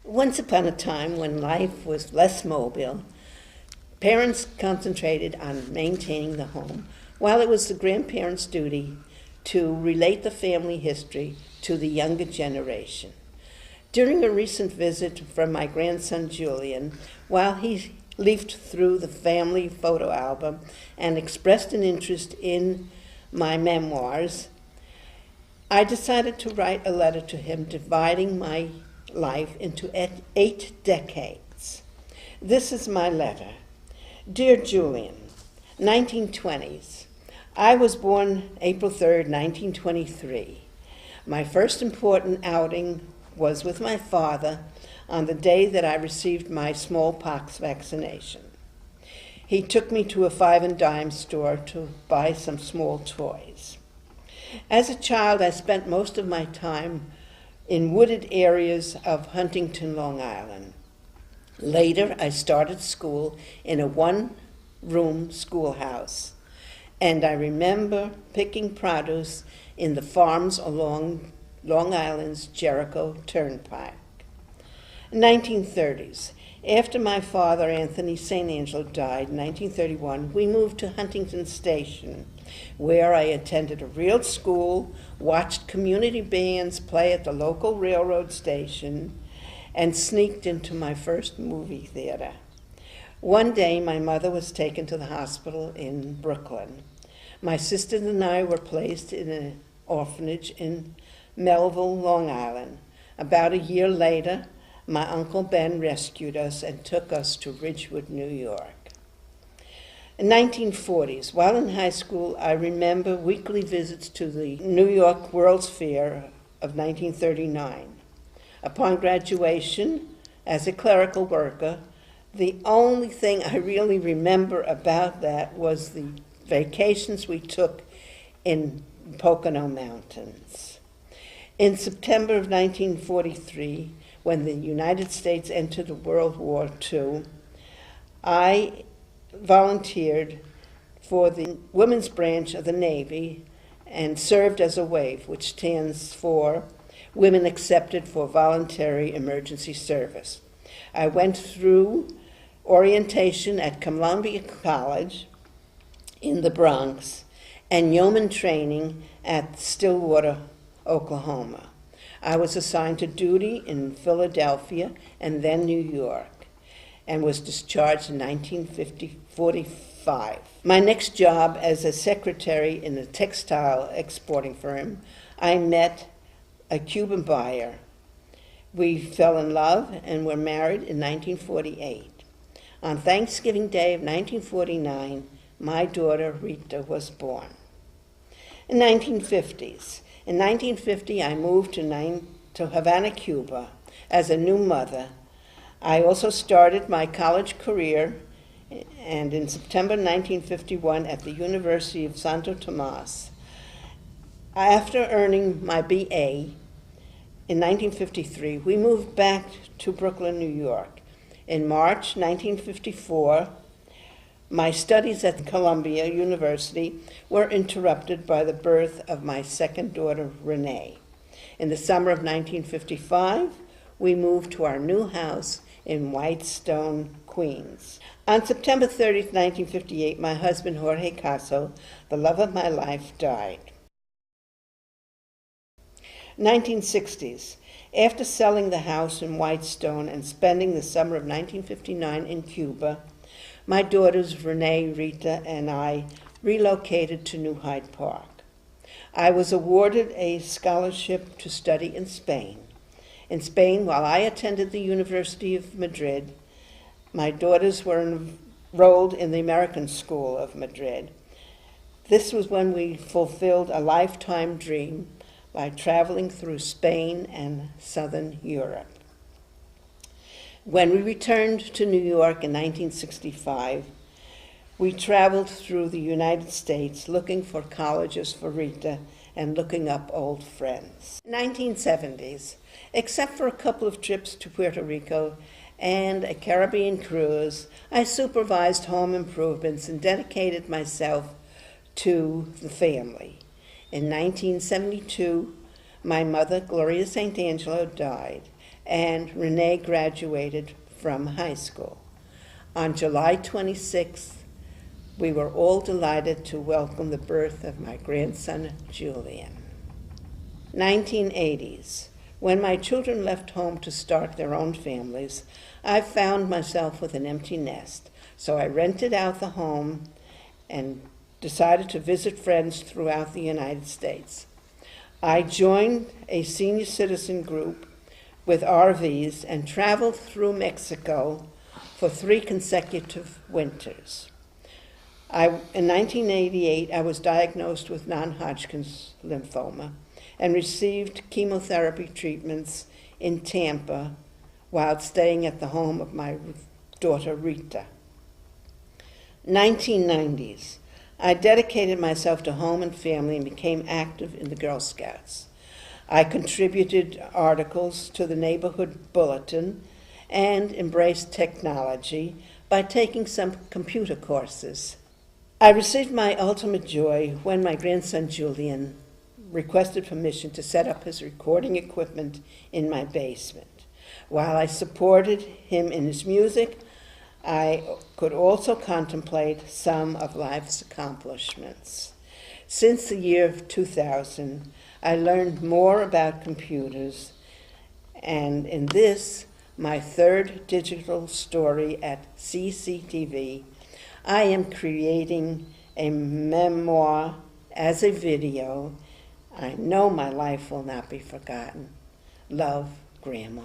Once upon a time, when life was less mobile, parents concentrated on maintaining the home, while it was the grandparents' duty to relate the family history to the younger generation. During a recent visit from my grandson Julian, while he leafed through the family photo album and expressed an interest in my memoirs, I decided to write a letter to him dividing my life into 8 decades. This is my letter. Dear Julian, 1920s. I was born April 3rd, 1923. My first important outing was with my father on the day that I received my smallpox vaccination. He took me to a 5 and dime store to buy some small toys. As a child, I spent most of my time in wooded areas of Huntington, Long Island. Later, I started school in a one-room schoolhouse, and I remember picking produce in the farms along Long Island's Jericho Turnpike. 1930s. After my father, Anthony St. Angelo, died in 1931, we moved to Huntington Station, where I attended a real school, watched community bands play at the local railroad station, and sneaked into my first movie theater. One day, my mother was taken to the hospital in Brooklyn. My sisters and I were placed in an orphanage in Melville, Long Island. About a year later, my Uncle Ben rescued us and took us to Ridgewood, New York. In 1940s, while in high school, I remember weekly visits to the New York World's Fair of 1939. Upon graduation, as a clerical worker, the only thing I really remember about that was the vacations we took in Pocono Mountains. In September of 1943, when the United States entered World War II, I volunteered for the women's branch of the Navy and served as a WAVE, which stands for Women Accepted for Voluntary Emergency Service. I went through orientation at Columbia College in the Bronx and yeoman training at Stillwater, Oklahoma. I was assigned to duty in Philadelphia and then New York, and was discharged in 1945. My next job as a secretary in a textile exporting firm, I met a Cuban buyer. We fell in love and were married in 1948. On Thanksgiving Day of 1949, my daughter Rita was born. In 1950s. In 1950, I moved to Havana, Cuba as a new mother. I also started my college career, and in September 1951 at the University of Santo Tomas. After earning my BA in 1953, we moved back to Brooklyn, New York. In March 1954, my studies at Columbia University were interrupted by the birth of my second daughter, Renee. In the summer of 1955, we moved to our new house in Whitestone, Queens. On September 30th, 1958, my husband, Marie Caso, the love of my life, died. 1960s. After selling the house in Whitestone and spending the summer of 1959 in Cuba, my daughters, Renee, Rita, and I relocated to New Hyde Park. I was awarded a scholarship to study in Spain. In Spain, while I attended the University of Madrid, my daughters were enrolled in the American School of Madrid. This was when we fulfilled a lifetime dream by traveling through Spain and Southern Europe. When we returned to New York in 1965, we traveled through the United States looking for colleges for Rita and looking up old friends. 1970s, except for a couple of trips to Puerto Rico and a Caribbean cruise, I supervised home improvements and dedicated myself to the family. In 1972, my mother, Gloria St. Angelo, died. and Renee graduated from high school. On July 26th, we were all delighted to welcome the birth of my grandson, Julian. 1980s. When my children left home to start their own families, I found myself with an empty nest, so I rented out the home and decided to visit friends throughout the United States. I joined a senior citizen group with RVs and traveled through Mexico for 3 consecutive winters. In 1988, I was diagnosed with non-Hodgkin's lymphoma and received chemotherapy treatments in Tampa while staying at the home of my daughter Rita. 1990s. I dedicated myself to home and family and became active in the Girl Scouts. I contributed articles to the neighborhood bulletin and embraced technology by taking some computer courses. I received my ultimate joy when my grandson Julian requested permission to set up his recording equipment in my basement. While I supported him in his music, I could also contemplate some of life's accomplishments. Since the year of 2000, I learned more about computers, and in this, my 3rd digital story at CCTV, I am creating a memoir as a video. I know my life will not be forgotten. Love, Grandma.